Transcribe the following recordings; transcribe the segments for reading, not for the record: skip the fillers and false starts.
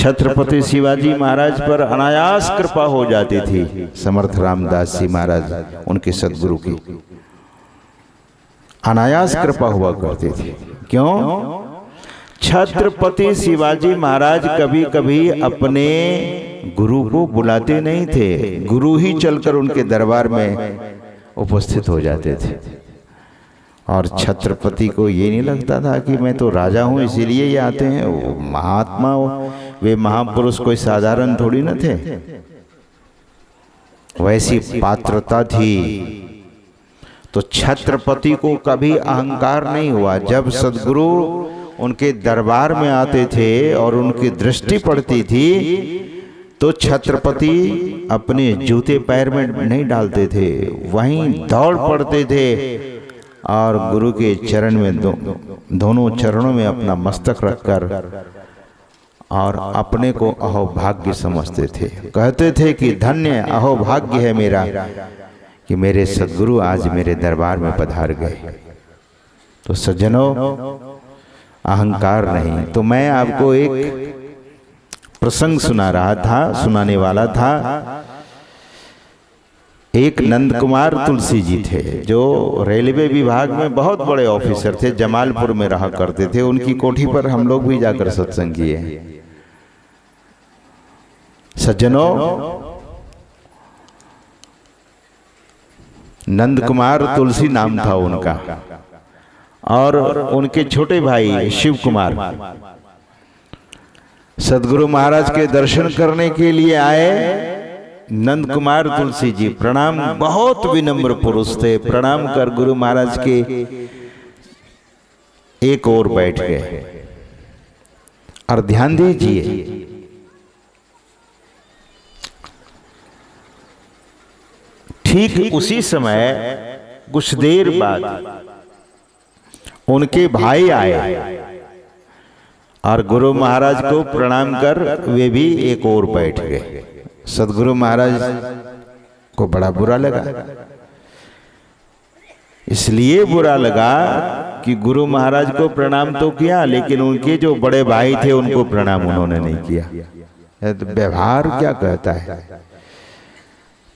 छत्रपति शिवाजी महाराज पर अनायास कृपा हो जाती थी। समर्थ रामदास जी महाराज उनके सदगुरु की अनायास कृपा हुआ करती थी। क्यों? छत्रपति शिवाजी महाराज कभी कभी अपने गुरु को बुलाते नहीं थे, गुरु ही चलकर उनके दरबार में उपस्थित हो जाते थे। और छत्रपति को ये नहीं लगता था कि मैं तो राजा हूं इसीलिए ये आते हैं। वो महात्मा, वे महापुरुष कोई साधारण थोड़ी न थे, वैसी पात्रता थी। तो छत्रपति को कभी अहंकार नहीं हुआ। जब सदगुरु उनके दरबार में आते थे और उनकी दृष्टि पड़ती थी तो छत्रपति अपने जूते पैर में नहीं डालते थे, वहीं दौड़ पड़ते थे और गुरु के चरण में दोनों चरणों में अपना मस्तक रखकर और अपने को अहोभाग्य समझते थे। कहते थे कि धन्य अहोभाग्य है मेरा कि मेरे सद्गुरु आज मेरे दरबार में पधार गए। तो सज्जनों, अहंकार नहीं। तो मैं आपको एक प्रसंग सुनाने वाला था। एक नंद कुमार तुलसी जी थे जो रेलवे विभाग में बहुत बड़े ऑफिसर थे, जमालपुर में रहा करते थे। उनकी कोठी पर हम लोग भी जाकर सत्संग किए। सज्जनों, नंद कुमार तुलसी नाम था उनका, और उनके छोटे भाई शिव कुमार सदगुरु महाराज के दर्शन करने के लिए आए। नंद कुमार तुलसी जी प्रणाम, बहुत विनम्र पुरुष थे, प्रणाम कर गुरु महाराज के एक ओर बैठ गए। और ध्यान दीजिए, ठीक उसी समय कुछ देर बाद उनके भाई आए और गुरु महाराज को प्रणाम कर वे भी एक ओर बैठ गए। सदगुरु महाराज को बड़ा बुरा लगा। इसलिए बुरा लगा कि गुरु महाराज को प्रणाम तो किया, लेकिन उनके जो बड़े भाई थे उनको प्रणाम उन्होंने नहीं किया। तो व्यवहार क्या कहता है।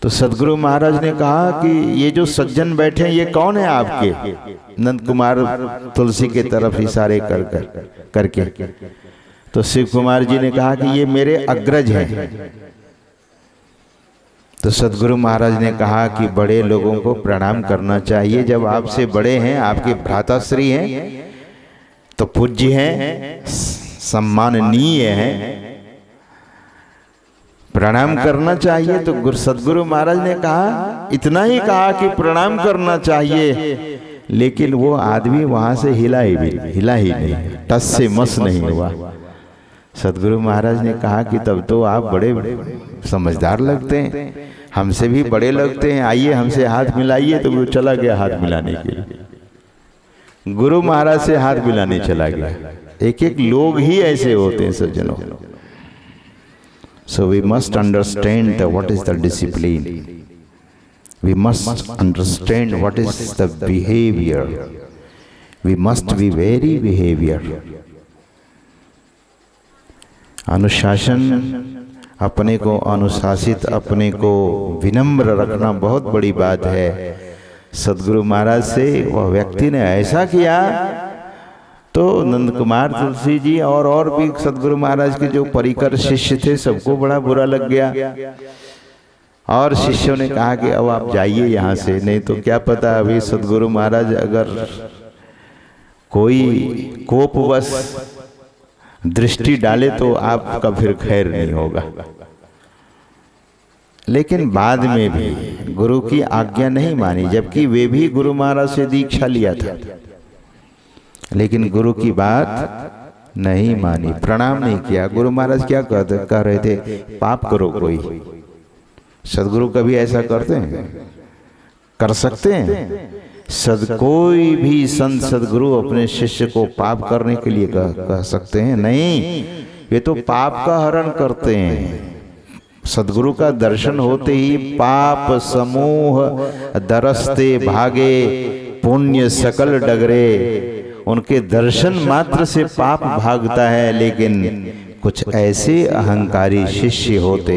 तो सदगुरु महाराज ने कहा कि ये जो सज्जन बैठे हैं ये कौन है आपके? नंद कुमार तुलसी के तरफ इशारे करके। तो शिव कुमार जी ने कहा कि ये मेरे अग्रज हैं। तो सदगुरु महाराज ने कहा कि बड़े लोगों को प्रणाम करना चाहिए। जब आपसे बड़े हैं, आपके भ्राताश्री हैं, तो पूज्य हैं, सम्माननीय हैं, प्रणाम करना चाहिए। तो सदगुरु महाराज ने कहा, इतना ही कहा कि प्रणाम करना चाहिए, लेकिन वो आदमी वहां से हिला ही नहीं, टस से मस नहीं हुआ। सदगुरु महाराज ने कहा कि तब तो आप बड़े समझदार लगते हैं, हमसे भी बड़े लगते हैं, आइए हमसे हाथ मिलाइए। तो वो चला गया हाथ मिलाने के लिए, गुरु महाराज से हाथ मिलाने चला गया। एक एक लोग ही ऐसे होते हैं सज्जनों। So we must understand what is the discipline. We must understand what is the behavior. We must be very behavior. अनुशासन, अपने को अनुशासित, अपने को विनम्र रखना बहुत बड़ी बात है। सदगुरु महाराज से वह व्यक्ति ने ऐसा किया तो नंद कुमार तुलसी जी और भी सदगुरु महाराज के जो परिकर शिष्य थे सबको बड़ा बुरा लग गया। और शिष्यों ने कहा कि अब आप जाइए यहाँ से, नहीं तो क्या पता अभी सदगुरु महाराज अगर कोई कोपवश दृष्टि डाले तो आपका फिर खैर नहीं होगा। लेकिन बाद में भी गुरु की आज्ञा नहीं मानी, जबकि वे भी गुरु महाराज से दीक्षा लिया था, लेकिन गुरु की बात नहीं मानी, प्रणाम नहीं किया। गुरु महाराज क्या कह रहे थे, पाप करो कोई। सदगुरु कभी ऐसा करते हैं? कर सकते हैं? कोई भी संत सदगुरु अपने शिष्य को पाप करने के लिए कह सकते हैं? नहीं, वे तो पाप का हरण करते हैं। सदगुरु का दर्शन होते ही पाप समूह दरसते भागे, पुण्य सकल डगरे। उनके दर्शन मात्र से पाप भागता है, लेकिन कुछ ऐसे अहंकारी शिष्य होते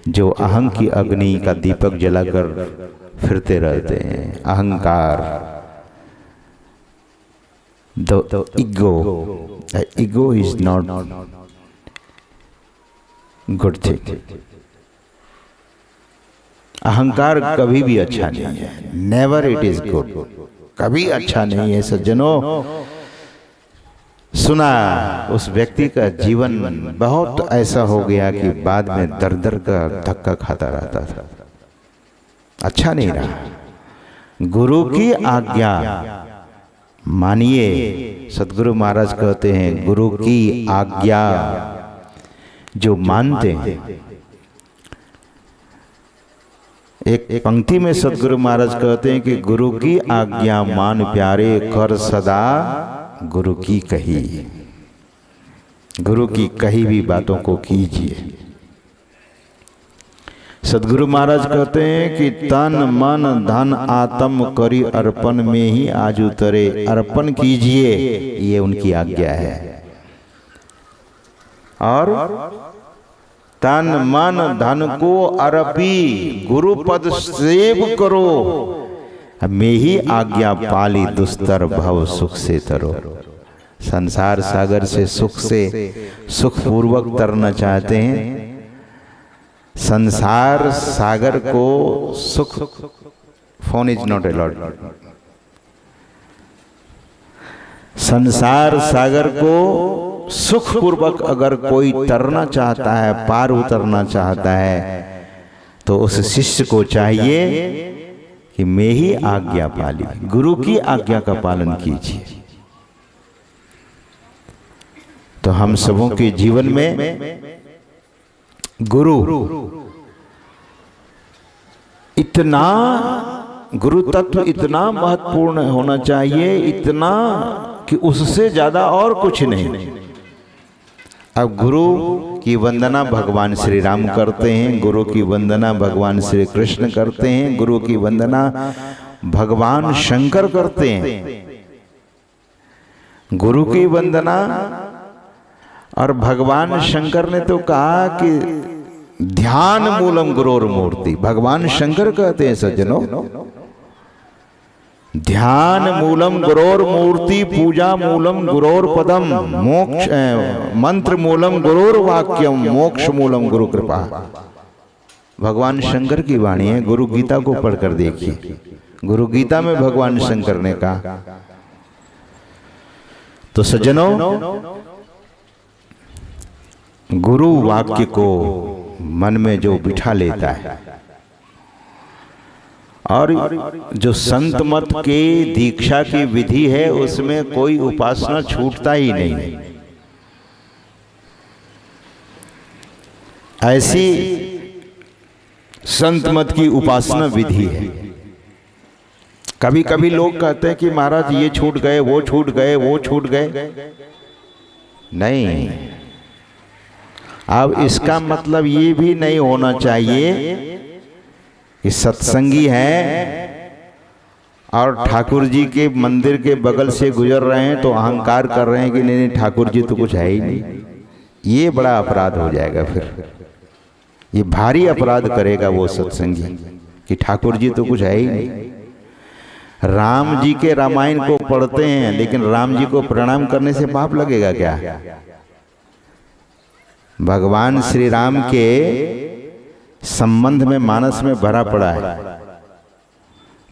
जो अहं की अग्नि का दीपक जलाकर फिरते रहते हैं। अहंकार, the ego is not good thing. अहंकार कभी भी अच्छा नहीं है, नेवर इट इज गुड, कभी अच्छा नहीं है। सज्जनों, सुना उस व्यक्ति का जीवन बहुत ऐसा हो गया कि बाद में दर दर का धक्का खाता रहता था, अच्छा नहीं रहा। गुरु की आज्ञा मानिए। सदगुरु महाराज कहते हैं गुरु की आज्ञा जो मानते हैं। एक पंक्ति में सदगुरु महाराज कहते हैं कि गुरु की आज्ञा मान प्यारे, कर सदा गुरु की कही। गुरु की कही भी बातों को कीजिए। सदगुरु महाराज कहते हैं कि तन मन धन आत्म करी अर्पण में ही आज उतरे, अर्पण कीजिए, ये उनकी आज्ञा है। और तन मन धन को अर्पी, गुरु पद सेव करो, मैं ही आज्ञा पाली दुस्तर भव सुख से तरो। संसार सागर से सुख पूर्वक तरना चाहते हैं। संसार सागर को सुख, फोन इज नॉट अलाउड। संसार सागर को सुख पूर्वक अगर कोई तरना चाहता है, पार उतरना चाहता है, तो उस शिष्य को चाहिए कि मैं ही आज्ञा पाली, गुरु की आज्ञा का पालन कीजिए। तो हम सबों के जीवन में गुरु इतना, गुरु तत्व इतना महत्वपूर्ण होना चाहिए, इतना कि उससे ज्यादा और कुछ नहीं। अब गुरु की वंदना भगवान श्री राम करते हैं, गुरु की वंदना भगवान श्री कृष्ण करते हैं, गुरु की वंदना भगवान शंकर करते हैं। गुरु की वंदना, और भगवान शंकर ने तो कहा कि ध्यान मूलम गुरोर मूर्ति। भगवान शंकर कहते हैं सज्जनों, ध्यान मूलम गुरोर मूर्ति, पूजा मूलम गुरोर पदम, मोक्ष मंत्र मूलम गुरोर वाक्यम, मोक्ष मूलम गुरु कृपा। भगवान शंकर की वाणी है, गुरु गीता को पढ़कर देखिए। गुरु गीता में भगवान शंकर ने कहा। तो सज्जनों, गुरु वाक्य को मन में जो बिठा लेता है, और जो संत मत के दीक्षा की विधि है उसमें कोई उपासना छूटता ही नहीं। ऐसी संत मत की उपासना विधि है। कभी कभी लोग कहते हैं कि महाराज ये छूट गए, वो छूट गए, वो छूट गए। नहीं, अब इसका मतलब ये भी नहीं होना चाहिए कि सत्संगी हैं और ठाकुर जी के मंदिर के बगल से गुजर रहे हैं तो अहंकार कर रहे हैं कि नहीं ठाकुर जी तो कुछ है ही नहीं। ये बड़ा अपराध हो जाएगा। फिर ये भारी अपराध करेगा वो सत्संगी कि ठाकुर जी तो कुछ है ही नहीं। राम जी के रामायण को पढ़ते हैं, लेकिन राम जी को प्रणाम करने से पाप लगेगा क्या? भगवान श्री राम के संबंध में मानस में भरा पड़ा है।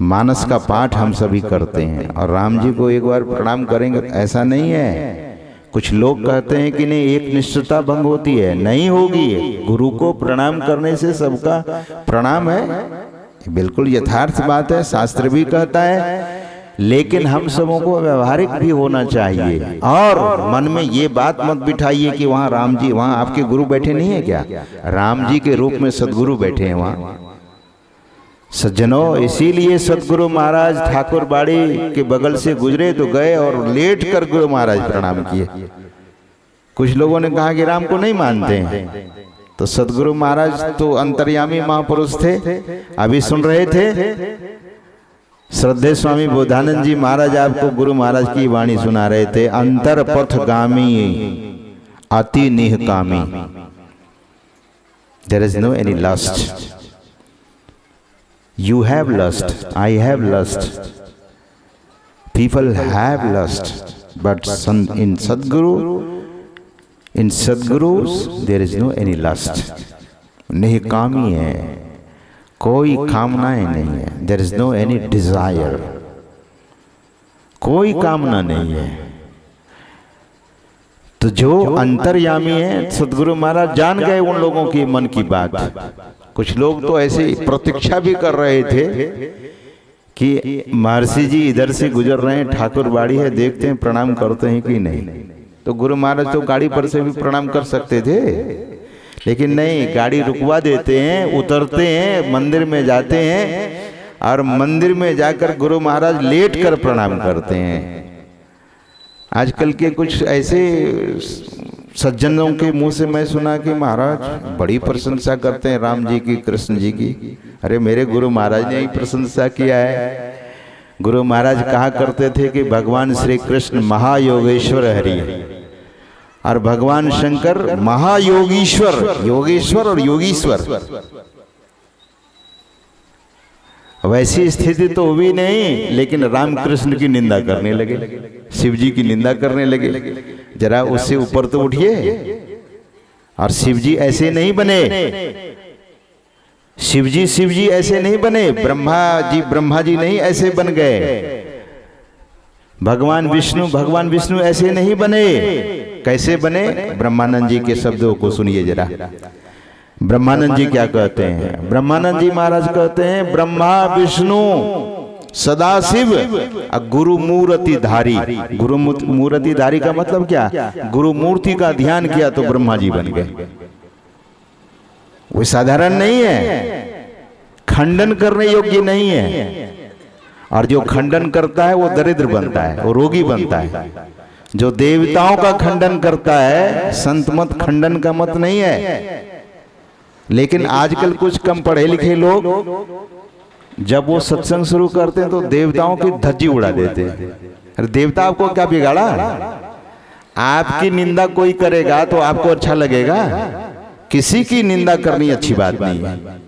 मानस का पाठ हम सभी करते हैं और राम जी को एक बार प्रणाम करेंगे, ऐसा नहीं है। कुछ लोग कहते हैं कि नहीं, एक निष्ठता भंग होती है। नहीं होगी। गुरु को प्रणाम करने से सबका प्रणाम है, बिल्कुल यथार्थ बात है, शास्त्र भी कहता है। लेकिन हम सबों को व्यवहारिक भी होना चाहिए और मन में ये बात मत बिठाइए कि वहाँ राम जी, वहाँ आपके गुरु बैठे नहीं है क्या? राम जी के रूप में सदगुरु बैठे हैं वहाँ। सज्जनों, इसीलिए सदगुरु महाराज ठाकुर बाड़ी के बगल से गुजरे तो गए और लेट कर गुरु महाराज प्रणाम किए। कुछ लोगों ने कहा कि राम को नहीं मानते हैं, तो सदगुरु महाराज तो अंतर्यामी महापुरुष थे। अभी सुन रहे थे श्रद्धेय स्वामी बोधानंद जी महाराज आपको गुरु महाराज की वाणी सुना रहे थे। अंतर पथ गामी अति निहकामी, there is no any lust. You have lust, I have lust, people have lust, but in Sadgurus there is no any lust. निहकामी है, कोई कामनाएं नहीं है, there is no any desire, कोई कामना नहीं है। तो जो अंतर्यामी है, सदगुरु महाराज जान गए उन लोगों की मन की बात। कुछ लोग तो ऐसे प्रतीक्षा भी कर रहे थे कि महर्षि जी इधर से गुजर रहे हैं, ठाकुर बाड़ी है, देखते हैं प्रणाम करते हैं कि नहीं। तो गुरु महाराज तो गाड़ी पर से भी प्रणाम कर सकते थे, लेकिन नहीं, गाड़ी रुकवा देते हैं, उतरते हैं, मंदिर में जाते हैं और मंदिर में जाकर गुरु महाराज लेट कर प्रणाम करते हैं। आजकल के कुछ ऐसे सज्जनों के मुंह से मैं सुना कि महाराज बड़ी प्रशंसा करते हैं राम जी की, कृष्ण जी की। अरे मेरे गुरु महाराज ने ही प्रशंसा किया है। गुरु महाराज कहा करते थे कि भगवान श्री कृष्ण महायोगेश्वर हरि और भगवान शंकर महायोगीश्वर, योगेश्वर और योगीश्वर। वैसी स्थिति तो हुई नहीं, लेकिन रामकृष्ण की निंदा करने लगे, शिव जी की निंदा करने लगे। जरा उससे ऊपर तो उठिए। और शिव जी ऐसे नहीं बने, शिव जी ऐसे नहीं बने, ब्रह्मा जी नहीं ऐसे बन गए। भगवान विष्णु ऐसे नहीं बने। कैसे बने? ब्रह्मानंद जी के शब्दों को सुनिए जरा। ब्रह्मानंद जी क्या कहते हैं? ब्रह्मानंद जी महाराज कहते हैं, ब्रह्मा विष्णु सदाशिव गुरु मूर्ति धारी। गुरु मूर्ति धारी का मतलब क्या? गुरु मूर्ति का ध्यान किया तो ब्रह्मा जी बन गए। वो साधारण नहीं है, खंडन करने योग्य नहीं है। और जो खंडन करता है वो दरिद्र बनता है, वो रोगी बनता है। जो देवताओं का खंडन करता है, संत मत खंडन का मत नहीं है। लेकिन आजकल कुछ कम पढ़े लिखे लोग जब वो सत्संग शुरू करते हैं तो देवताओं की धज्जी उड़ा देते हैं। अरे देवता आपको क्या बिगाड़ा? आपकी निंदा कोई करेगा तो आपको अच्छा लगेगा? किसी की निंदा करनी अच्छी बात नहीं है।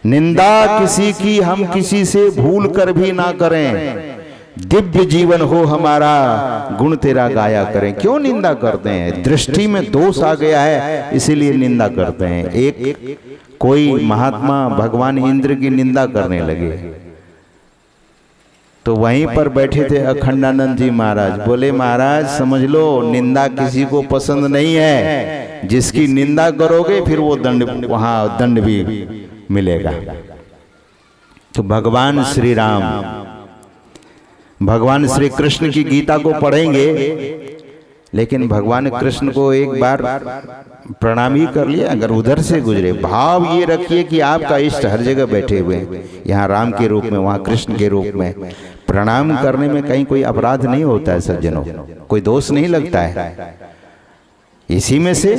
निंदा किसी की हम किसी से भूल कर भी ना करें। दिव्य जीवन हो हमारा, गुण तेरा गाया करें। क्यों निंदा करते हैं? दृष्टि में दोष आ गया है इसीलिए निंदा करते हैं। एक कोई महात्मा भगवान इंद्र की निंदा करने लगे तो वहीं पर बैठे थे अखंडानंद जी महाराज। बोले महाराज समझ लो, निंदा किसी को पसंद नहीं है। जिसकी निंदा करोगे फिर वो वहां दंड भी मिलेगा। तो भगवान श्री राम, भगवान श्री कृष्ण की गीता को पढ़ेंगे, लेकिन भगवान कृष्ण को एक बार प्रणाम ही कर लिया। अगर उधर से गुजरे, भाव ये रखिए कि आपका इष्ट हर जगह बैठे हुए हैं, यहाँ राम के रूप में, वहाँ कृष्ण के रूप में। प्रणाम करने में कहीं कोई अपराध नहीं होता है सज्जनों, कोई दोष नहीं लगता है। इसी में से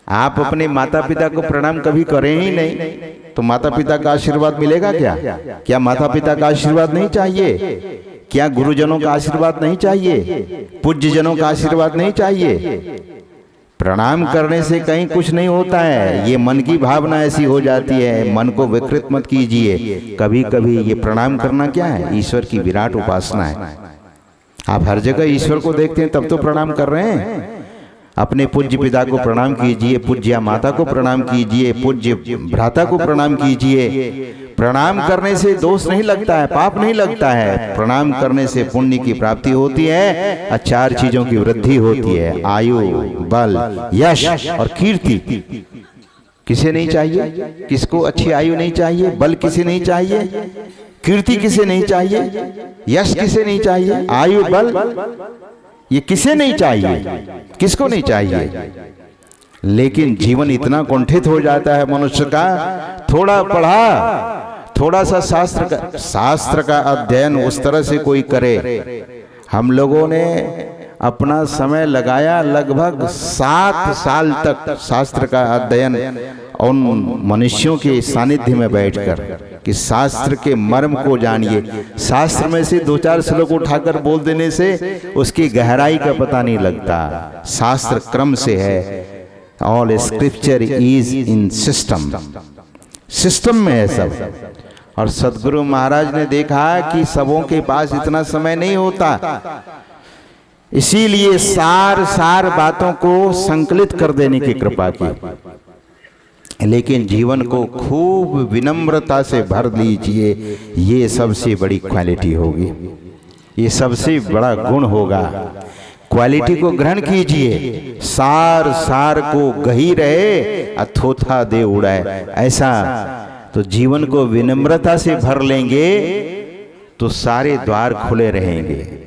आप अपने माता पिता को प्रणाम कभी करें ही नहीं तो माता पिता का आशीर्वाद मिलेगा क्या? क्या माता पिता का आशीर्वाद नहीं चाहिए? क्या गुरुजनों का आशीर्वाद नहीं चाहिए? पूज्य जनों का आशीर्वाद नहीं चाहिए? प्रणाम करने से कहीं कुछ नहीं होता है। ये मन की भावना ऐसी हो जाती है, मन को विकृत मत कीजिए। कभी कभी ये प्रणाम करना क्या है? ईश्वर की विराट उपासना है। आप हर जगह ईश्वर को देखते हैं तब तो प्रणाम कर रहे हैं। अपने पूज्य पिता को प्रणाम कीजिए, पूज्य माता को प्रणाम कीजिए, पूज्य भ्राता को प्रणाम कीजिए। प्रणाम करने से दोष नहीं लगता है, पाप नहीं लगता है। प्रणाम करने से पुण्य की प्राप्ति होती है और 4 चीजों की वृद्धि होती है, आयु, बल, यश और कीर्ति। किसे नहीं चाहिए? किसको अच्छी आयु नहीं चाहिए? बल किसे नहीं चाहिए? कीर्ति किसे नहीं चाहिए? यश किसे नहीं चाहिए? आयु, बल ये किसे नहीं चाहिए? किसको नहीं चाहिए? लेकिन जीवन इतना कुंठित हो जाता है मनुष्य का। थोड़ा पढ़ा, थोड़ा सा शास्त्र का अध्ययन उस तरह से कोई करे। हम लोगों ने अपना समय लगाया लगभग 7 साल तक शास्त्र का अध्ययन उन मनुष्यों के सानिध्य में बैठकर। कि शास्त्र के मर्म को जानिए। शास्त्र में से 2-4 श्लोक उठाकर बोल देने से उसकी गहराई का पता नहीं लगता। शास्त्र क्रम से है। All scripture is in system, system में है सब। और सदगुरु महाराज ने देखा कि सबों के पास इतना समय नहीं होता, इसीलिए सार बातों को संकलित कर देने की कृपा की। लेकिन जीवन को खूब विनम्रता से भर लीजिए, ये सबसे बड़ी क्वालिटी होगी, ये सबसे बड़ा गुण होगा। क्वालिटी को ग्रहण कीजिए, सार को गही रहे अथोथा दे उड़ाए। ऐसा तो जीवन को विनम्रता से भर लेंगे तो सारे द्वार खुले रहेंगे।